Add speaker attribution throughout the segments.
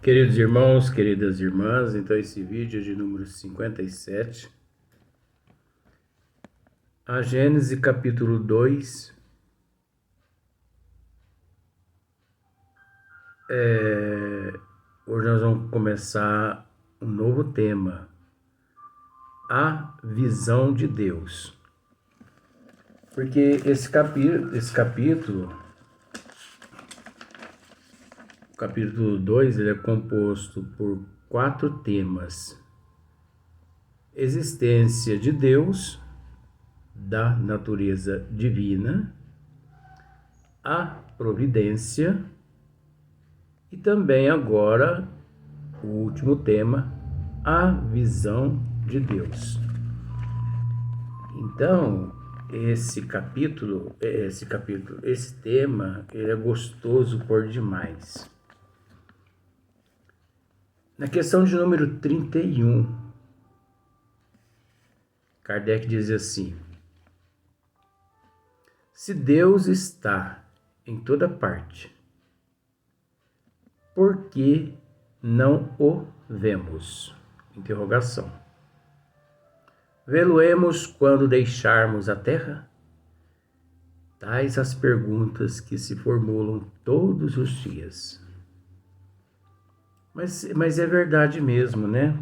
Speaker 1: Queridos irmãos, queridas irmãs, então esse vídeo é de número 57, a Gênesis capítulo 2, hoje nós vamos começar um novo tema, a visão de Deus. Porque esse capítulo, o capítulo 2, ele é composto por 4 temas: existência de Deus, da natureza divina, a providência e também agora o último tema, a visão de Deus. Então, esse tema, ele é gostoso por demais. Na questão de número 31, Kardec diz assim: se Deus está em toda parte, por que não o vemos? Interrogação. Vê-lo-emos quando deixarmos a terra? Tais as perguntas que se formulam todos os dias. Mas é verdade mesmo, né?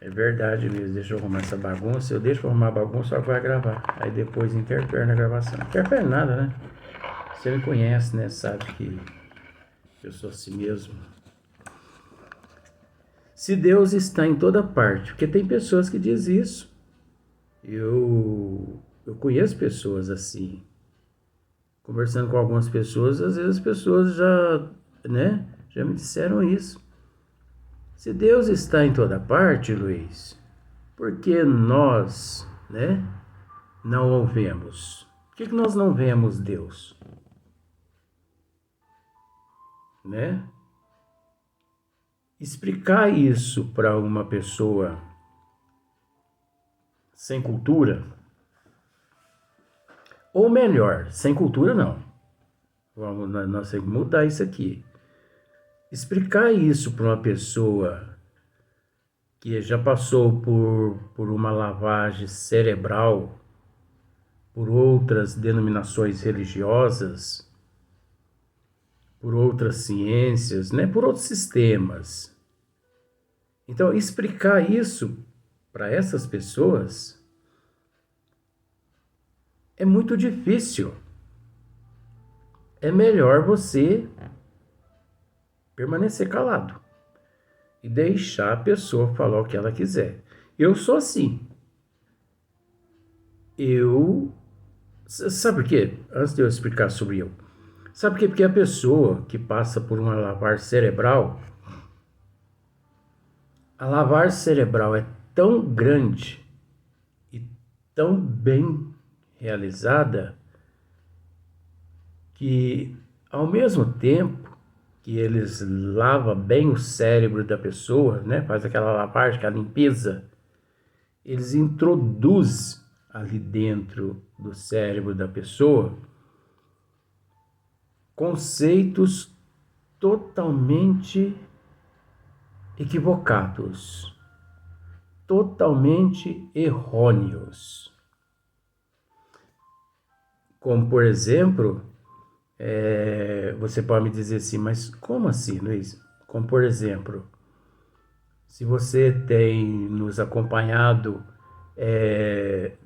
Speaker 1: É verdade mesmo. Deixa eu arrumar essa bagunça. Eu deixo arrumar a bagunça, só vai gravar. Aí depois interfere na gravação. Interfere nada, né? Você me conhece, né? Sabe que eu sou assim mesmo. Se Deus está em toda parte, porque tem pessoas que dizem isso. Eu conheço pessoas assim. Conversando com algumas pessoas, às vezes as pessoas já me disseram isso. Se Deus está em toda parte, Luiz, por que nós, não o vemos? Por que nós não vemos Deus? Explicar isso para uma pessoa sem cultura, ou melhor, sem cultura não. Nós temos que mudar isso aqui. Explicar isso para uma pessoa que já passou por uma lavagem cerebral, por outras denominações religiosas, por outras ciências, por outros sistemas. Então, explicar isso para essas pessoas é muito difícil. É melhor você permanecer calado e deixar a pessoa falar o que ela quiser. Eu sou assim. Sabe por quê? Antes de eu explicar sobre eu. Sabe por quê? Porque a pessoa que passa por uma lavagem cerebral, a lavagem cerebral é tão grande e tão bem realizada que, ao mesmo tempo que eles lavam bem o cérebro da pessoa, faz aquela lavagem, aquela limpeza, eles introduzem ali dentro do cérebro da pessoa conceitos totalmente equivocados, totalmente errôneos. Como, por exemplo, você pode me dizer assim, mas como assim, Luiz? Como, por exemplo, se você tem nos acompanhado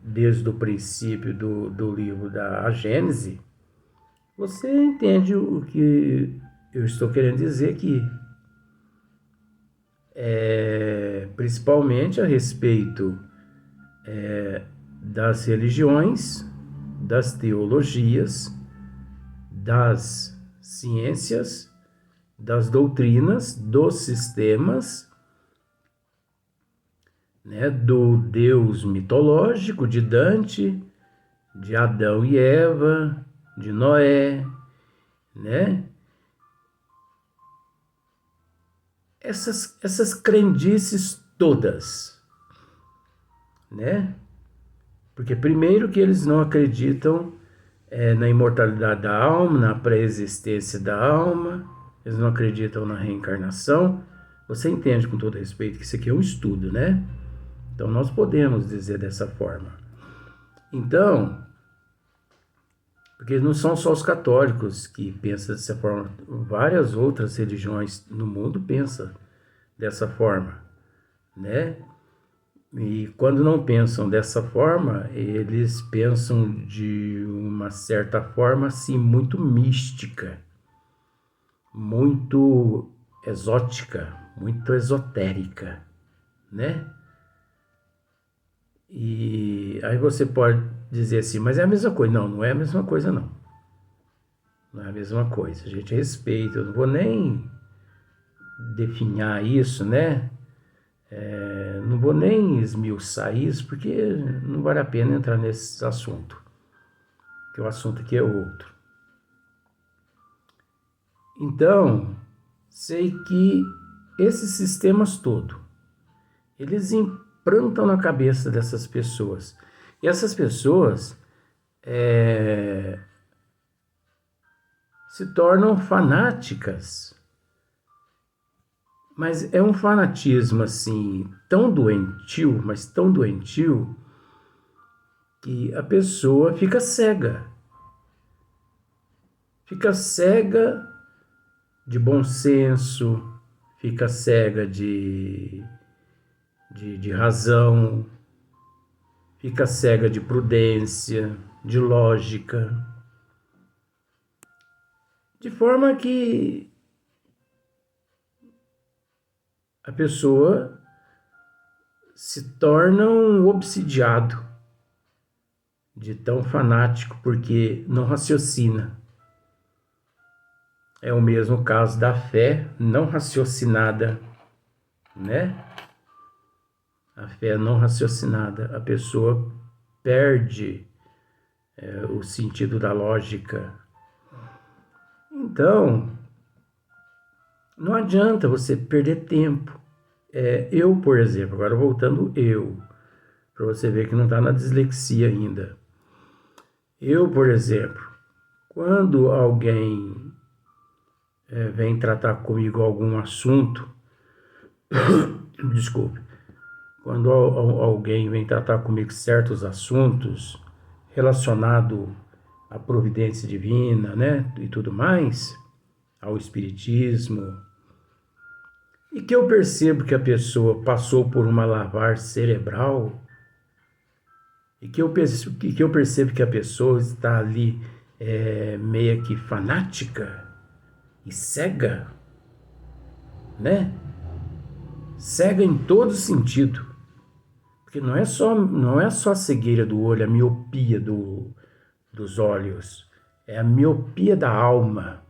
Speaker 1: desde o princípio do livro da Gênese, você entende o que eu estou querendo dizer aqui. Principalmente a respeito das religiões, das teologias, das ciências, das doutrinas, dos sistemas, do Deus mitológico de Dante, de Adão e Eva, de Noé, Essas crendices todas, Porque primeiro que eles não acreditam na imortalidade da alma, na pré-existência da alma, eles não acreditam na reencarnação. Você entende, com todo respeito, que isso aqui é um estudo, né? Então nós podemos dizer dessa forma. Então, porque não são só os católicos que pensam dessa forma, várias outras religiões no mundo pensam dessa forma, né? E quando não pensam dessa forma, eles pensam de uma certa forma assim muito mística, muito exótica, muito esotérica, né? E aí você pode dizer assim, mas é a mesma coisa. Não, não é a mesma coisa, não. Não é a mesma coisa. A gente respeita, eu não vou nem definhar isso, né? Não vou nem esmiuçar isso, porque não vale a pena entrar nesse assunto. Porque o assunto aqui é outro. Então, sei que esses sistemas todos, eles implantam na cabeça dessas pessoas. E essas pessoas se tornam fanáticas. Mas é um fanatismo assim, tão doentio, mas tão doentio, que a pessoa fica cega. Fica cega de bom senso, fica cega de razão, fica cega de prudência, de lógica, de forma que a pessoa se torna um obsidiado de tão fanático, porque não raciocina. É o mesmo caso da fé não raciocinada, né? A fé não raciocinada, a pessoa perde o sentido da lógica. Então, não adianta você perder tempo. Eu, por exemplo, agora voltando para você ver que não está na dislexia ainda. Eu, por exemplo, quando alguém vem tratar comigo algum assunto, desculpe, quando alguém vem tratar comigo certos assuntos relacionados à providência divina, né, e tudo mais, ao espiritismo, e que eu percebo que a pessoa passou por uma lavagem cerebral, e que eu percebo que a pessoa está ali meio que fanática e cega, né? Cega em todo sentido. Porque não é só a cegueira do olho, a miopia dos olhos. É a miopia da alma.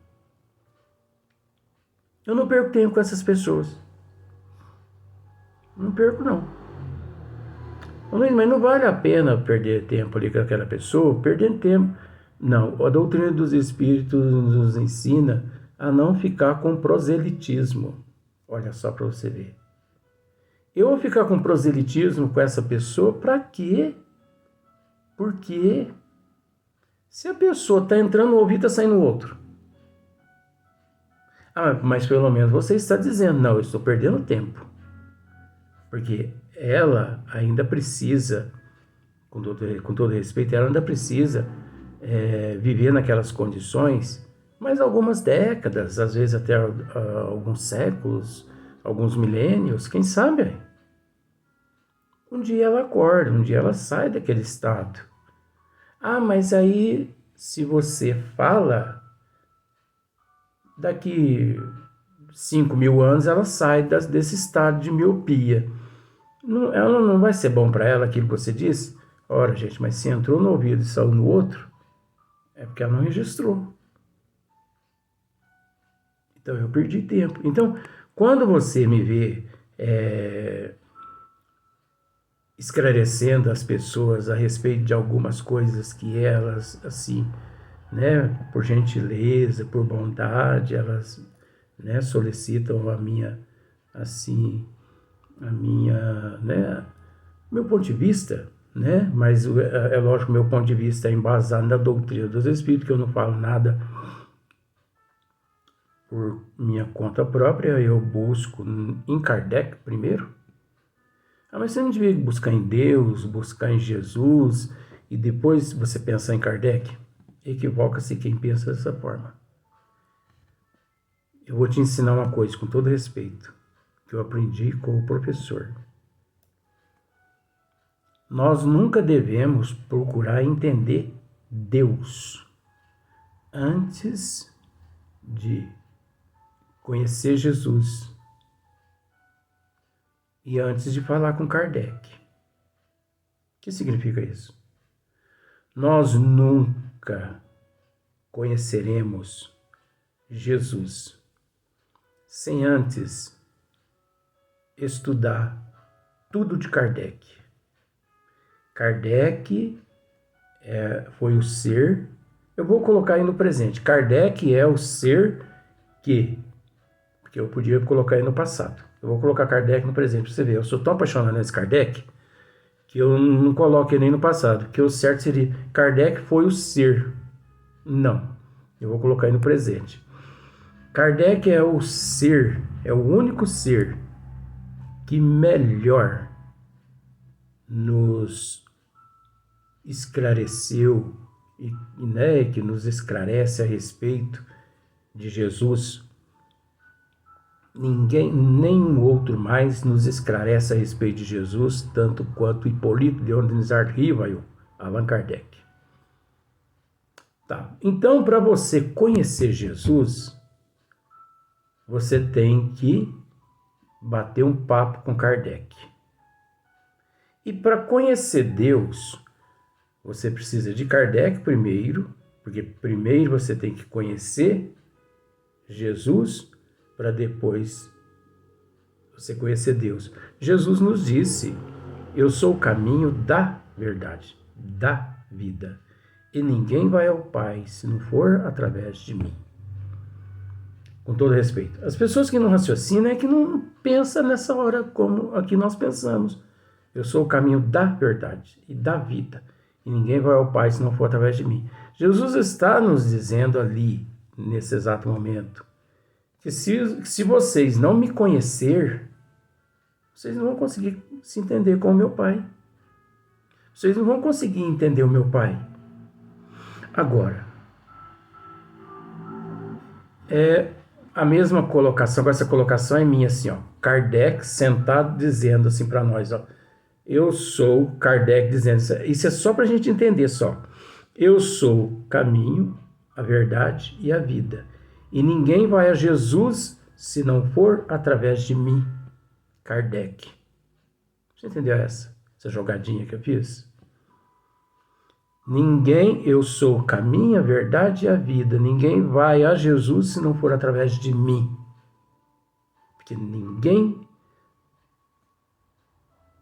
Speaker 1: Eu não perco tempo com essas pessoas. Não perco, não. Mas não vale a pena perder tempo ali com aquela pessoa, perdendo tempo. Não, a doutrina dos espíritos nos ensina a não ficar com proselitismo. Olha só para você ver. Eu vou ficar com proselitismo com essa pessoa para quê? Por quê? Se a pessoa está entrando no ouvido, está saindo no outro. Ah, mas pelo menos você está dizendo, não, eu estou perdendo tempo. Porque ela ainda precisa, com todo respeito, ela ainda precisa viver naquelas condições, mais algumas décadas, às vezes até alguns séculos, alguns milênios, quem sabe? Um dia ela acorda, um dia ela sai daquele estado. Ah, mas aí, se você fala, daqui 5.000 anos ela sai desse estado de miopia. Ela não vai ser bom para ela aquilo que você disse? Ora, gente, mas se entrou no ouvido e saiu no outro, é porque ela não registrou. Então eu perdi tempo. Então, quando você me vê esclarecendo as pessoas a respeito de algumas coisas que elas, assim, né, por gentileza, por bondade, elas, né, solicitam a minha, assim, né, meu ponto de vista, né, mas é lógico que meu ponto de vista é embasado na doutrina dos Espíritos, que eu não falo nada por minha conta própria, eu busco em Kardec primeiro. Mas você não devia buscar em Deus, buscar em Jesus e depois você pensar em Kardec? Equivoca-se quem pensa dessa forma. Eu vou te ensinar uma coisa com todo respeito, que eu aprendi com o professor. Nós nunca devemos procurar entender Deus antes de conhecer Jesus e antes de falar com Kardec. O que significa isso? Nós nunca conheceremos Jesus sem antes estudar tudo de Kardec. Kardec foi o ser, eu vou colocar aí no presente, Kardec é o ser porque eu podia colocar aí no passado. Eu vou colocar Kardec no presente para você ver. Eu sou tão apaixonado nesse Kardec que eu não coloco ele nem no passado, que o certo seria Kardec foi o ser. Não, eu vou colocar aí no presente. Kardec é o ser, é o único ser que melhor nos esclareceu e que nos esclarece a respeito de Jesus. Ninguém, nenhum outro mais nos esclarece a respeito de Jesus, tanto quanto Hipólito de Hondenizar Rivail, Allan Kardec. Tá. Então, para você conhecer Jesus, você tem que bater um papo com Kardec. E para conhecer Deus, você precisa de Kardec primeiro, porque primeiro você tem que conhecer Jesus para depois você conhecer Deus. Jesus nos disse: eu sou o caminho da verdade, da vida. E ninguém vai ao Pai se não for através de mim. Com todo respeito. As pessoas que não raciocinam é que não pensam nessa hora como aqui nós pensamos. Eu sou o caminho da verdade e da vida. E ninguém vai ao Pai se não for através de mim. Jesus está nos dizendo ali, nesse exato momento, que se vocês não me conhecer, vocês não vão conseguir se entender com o meu Pai. Vocês não vão conseguir entender o meu Pai. Agora, a mesma colocação, essa colocação é minha assim, ó. Kardec sentado dizendo assim para nós, ó. Eu sou Kardec dizendo isso é só para a gente entender só. Eu sou o caminho, a verdade e a vida. E ninguém vai a Jesus se não for através de mim, Kardec. Você entendeu essa jogadinha que eu fiz? Eu sou o caminho, a verdade e a vida. Ninguém vai a Jesus se não for através de mim. Porque ninguém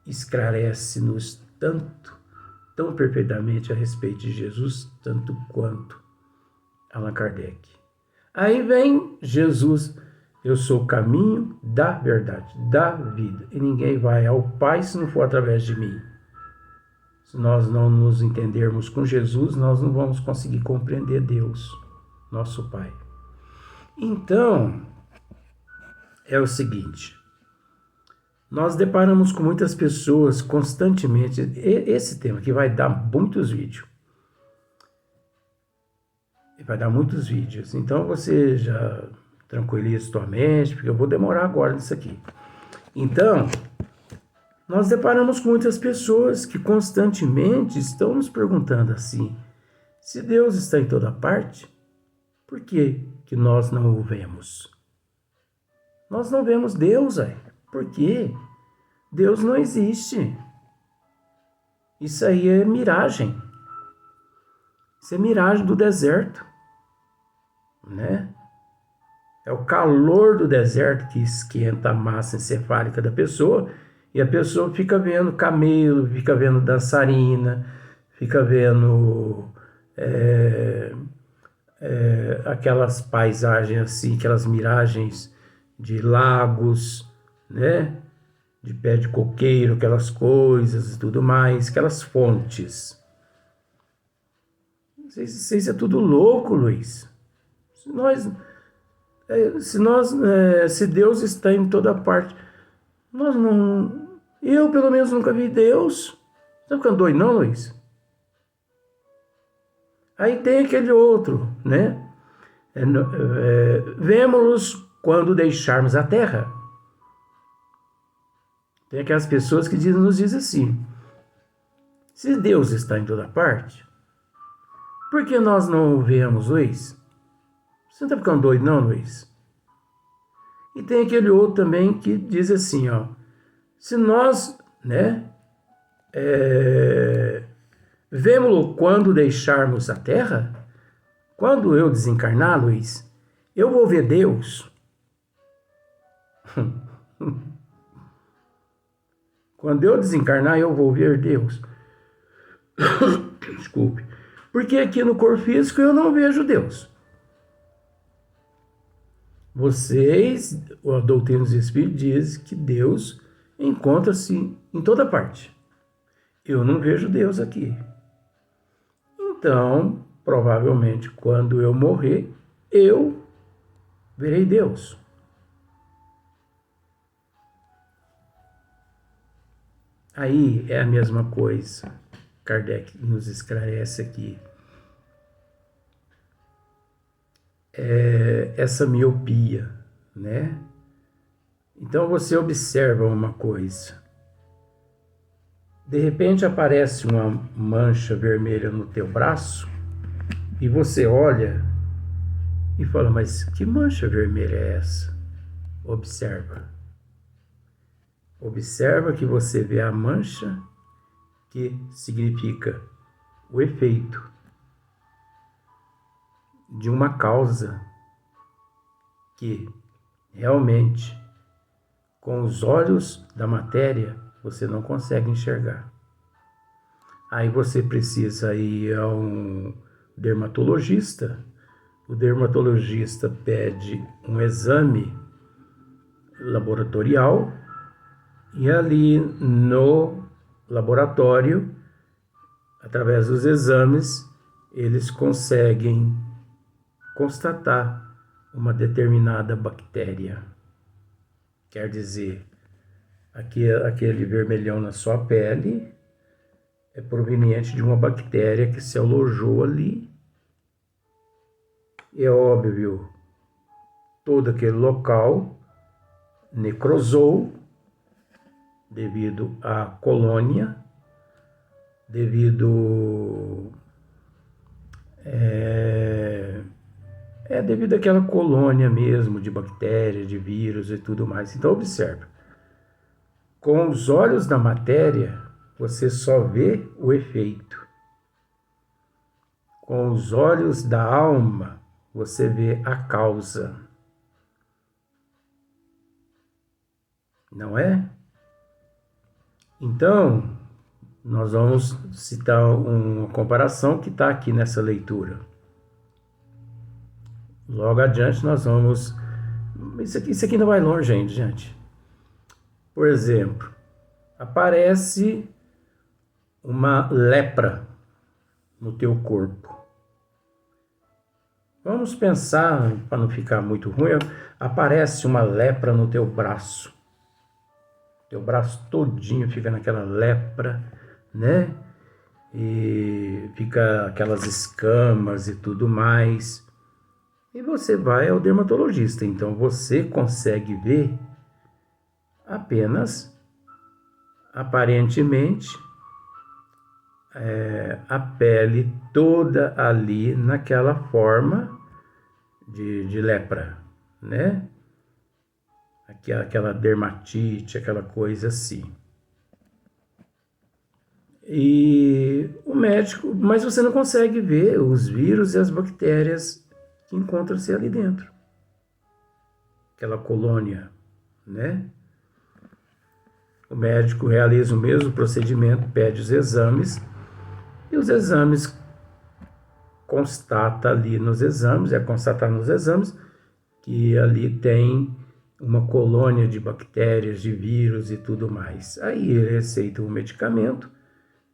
Speaker 1: esclarece-nos tão perfeitamente a respeito de Jesus, tanto quanto Allan Kardec. Aí vem Jesus, eu sou o caminho da verdade, da vida. E ninguém vai ao Pai se não for através de mim. Se nós não nos entendermos com Jesus, nós não vamos conseguir compreender Deus, nosso Pai. Então, é o seguinte, nós deparamos com muitas pessoas constantemente, esse tema que vai dar muitos vídeos. Vai dar muitos vídeos, então você já tranquiliza sua mente, porque eu vou demorar agora nisso aqui. Então, nós deparamos com muitas pessoas que constantemente estão nos perguntando assim, se Deus está em toda parte, por que nós não o vemos? Nós não vemos Deus, por quê? Deus não existe. Isso aí é miragem. Isso é miragem do deserto, né? É o calor do deserto que esquenta a massa encefálica da pessoa e a pessoa fica vendo camelo, fica vendo dançarina, fica vendo aquelas paisagens assim, aquelas miragens de lagos, né? De pé de coqueiro, aquelas coisas e tudo mais, aquelas fontes. Isso é tudo louco, Luiz. Se Deus está em toda parte, nós não. Eu, pelo menos, nunca vi Deus. Você tá ficando doido, não, Luiz? Aí tem aquele outro, né? Vemo-los quando deixarmos a terra. Tem aquelas pessoas que nos dizem assim: se Deus está em toda parte, por que nós não o vemos, Luiz? Você não está ficando doido, não, Luiz? E tem aquele outro também que diz assim, ó, se nós, né, vemo-lo quando deixarmos a terra, quando eu desencarnar, Luiz, eu vou ver Deus. Quando eu desencarnar, eu vou ver Deus. Desculpe. Porque aqui no corpo físico eu não vejo Deus. Vocês, a doutrina dos Espíritos diz que Deus encontra-se em toda parte. Eu não vejo Deus aqui. Então, provavelmente, quando eu morrer, eu verei Deus. Aí é a mesma coisa. Kardec nos esclarece aqui. Essa miopia, né? Então você observa uma coisa. De repente aparece uma mancha vermelha no teu braço e você olha e fala, mas que mancha vermelha é essa? Observa. Observa que você vê a mancha, que significa o efeito de uma causa que realmente, com os olhos da matéria, você não consegue enxergar. Aí você precisa ir a um dermatologista. O dermatologista pede um exame laboratorial e ali no laboratório, através dos exames, eles conseguem constatar uma determinada bactéria. Quer dizer, aquele vermelhão na sua pele é proveniente de uma bactéria que se alojou ali. É óbvio, todo aquele local necrosou devido à colônia, devido àquela colônia mesmo de bactérias, de vírus e tudo mais. Então observe, com os olhos da matéria você só vê o efeito. Com os olhos da alma você vê a causa. Não é? Então, nós vamos citar uma comparação que está aqui nessa leitura. Logo adiante nós vamos... Isso aqui não vai longe, gente. Por exemplo, aparece uma lepra no teu corpo. Vamos pensar, para não ficar muito ruim, aparece uma lepra no teu braço. Teu braço todinho fica naquela lepra, né? E fica aquelas escamas e tudo mais. E você vai ao dermatologista. Então você consegue ver apenas, aparentemente, a pele toda ali naquela forma de lepra, né? Aquela dermatite, aquela coisa assim. E o médico, mas você não consegue ver os vírus e as bactérias que encontram-se ali dentro. Aquela colônia, né? O médico realiza o mesmo procedimento, pede os exames, e os exames constata ali nos exames, constatar nos exames que ali tem uma colônia de bactérias, de vírus e tudo mais. Aí ele receita um medicamento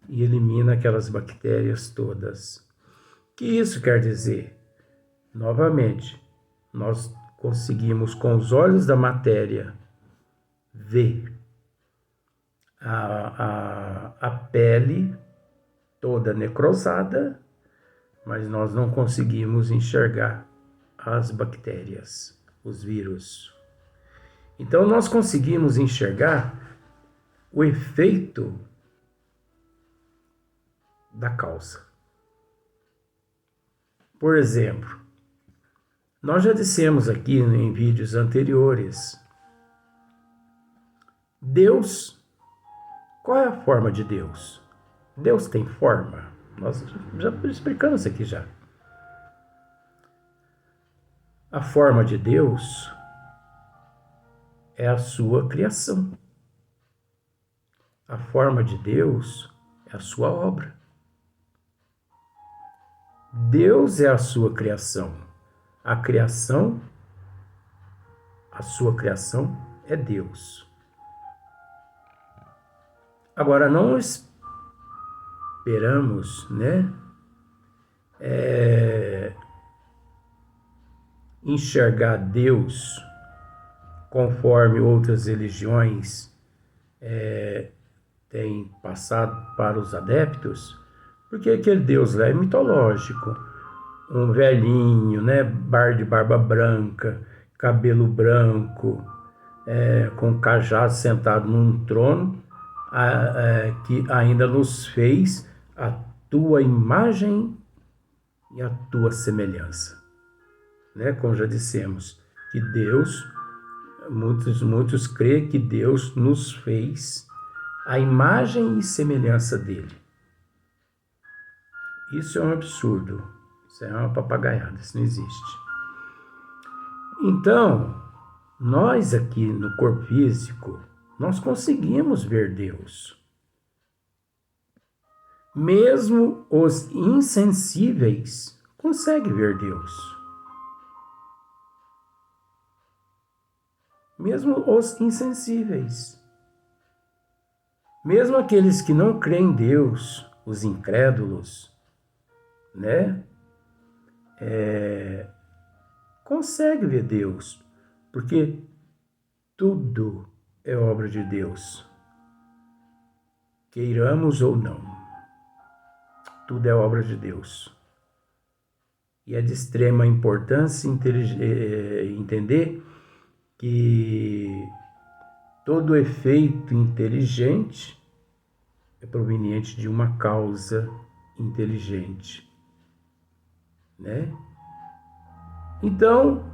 Speaker 1: e elimina aquelas bactérias todas. O que isso quer dizer? Novamente, nós conseguimos com os olhos da matéria ver a pele toda necrosada, mas nós não conseguimos enxergar as bactérias, os vírus. Então nós conseguimos enxergar o efeito da causa. Por exemplo, nós já dissemos aqui em vídeos anteriores, Deus, qual é a forma de Deus? Deus tem forma? Nós já explicamos isso aqui já. A forma de Deus é a sua criação. A forma de Deus é a sua obra. Deus é a sua criação. A sua criação é Deus. Agora, não esperamos, enxergar Deus conforme outras religiões têm passado para os adeptos, porque aquele Deus lá é mitológico. Um velhinho, de barba branca, cabelo branco, com cajado sentado num trono, que ainda nos fez a tua imagem e a tua semelhança. Como já dissemos, que Deus, muitos creem que Deus nos fez a imagem e semelhança dele. Isso é um absurdo, isso é uma papagaiada, isso não existe. Então, nós aqui no corpo físico, nós conseguimos ver Deus. Mesmo os insensíveis conseguem ver Deus. Mesmo os insensíveis. Mesmo aqueles que não creem em Deus, os incrédulos, conseguem ver Deus, porque tudo é obra de Deus. Queiramos ou não, tudo é obra de Deus. E é de extrema importância entender que todo efeito inteligente é proveniente de uma causa inteligente, Então,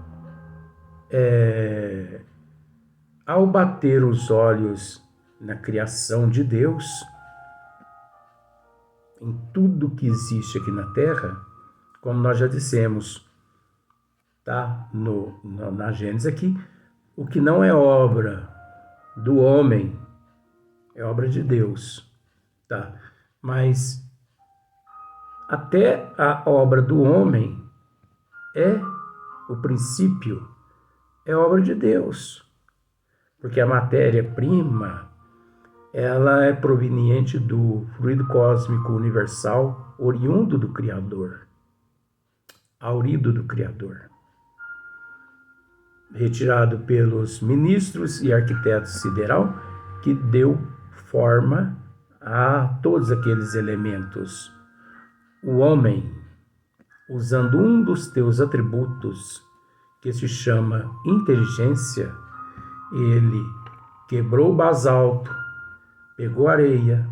Speaker 1: ao bater os olhos na criação de Deus, em tudo que existe aqui na Terra, como nós já dissemos, na Gênesis aqui, o que não é obra do homem é obra de Deus, Mas até a obra do homem o princípio é obra de Deus, porque a matéria-prima ela é proveniente do fluido cósmico universal, oriundo do Criador, aurido do Criador, retirado pelos ministros e arquitetos sideral, que deu forma a todos aqueles elementos. O homem, usando um dos teus atributos, que se chama inteligência, ele quebrou o basalto, pegou areia,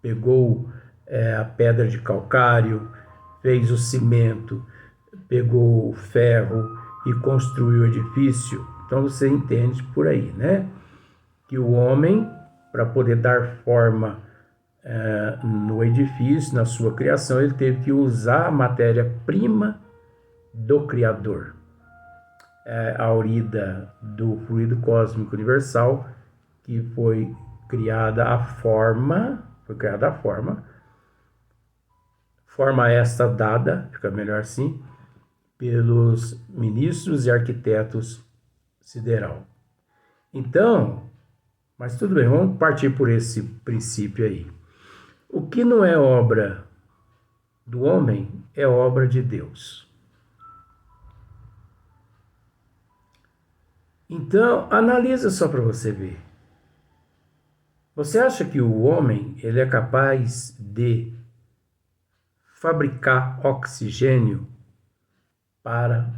Speaker 1: pegou a pedra de calcário, fez o cimento, pegou o ferro e construiu o edifício. Então você entende por aí, que o homem, para poder dar forma no edifício, na sua criação, ele teve que usar a matéria-prima do Criador, aurida do fluido cósmico universal, que foi criada a forma esta dada, fica melhor assim, pelos ministros e arquitetos sideral. Então, mas tudo bem, vamos partir por esse princípio aí. O que não é obra do homem é obra de Deus. Então, analisa só para você ver. Você acha que o homem ele é capaz de fabricar oxigênio para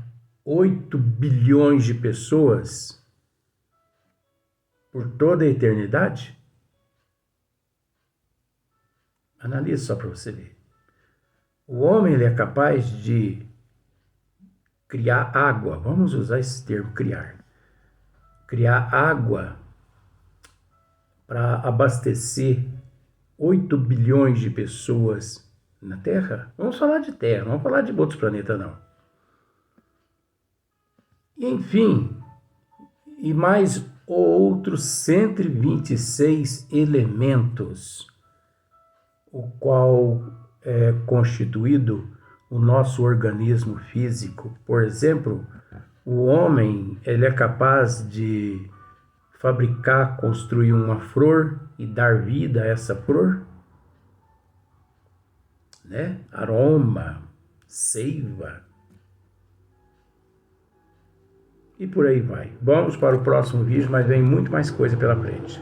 Speaker 1: 8 bilhões de pessoas por toda a eternidade? Analise só para você ver. O homem ele é capaz de criar água, vamos usar esse termo, criar água para abastecer 8 bilhões de pessoas na Terra? Vamos falar de Terra, não vamos falar de outros planetas, não. Enfim, e mais outros 126 elementos, o qual é constituído o nosso organismo físico. Por exemplo, o homem ele é capaz de fabricar, construir uma flor e dar vida a essa flor, né? Aroma, seiva e por aí vai. Vamos para o próximo vídeo, mas vem muito mais coisa pela frente.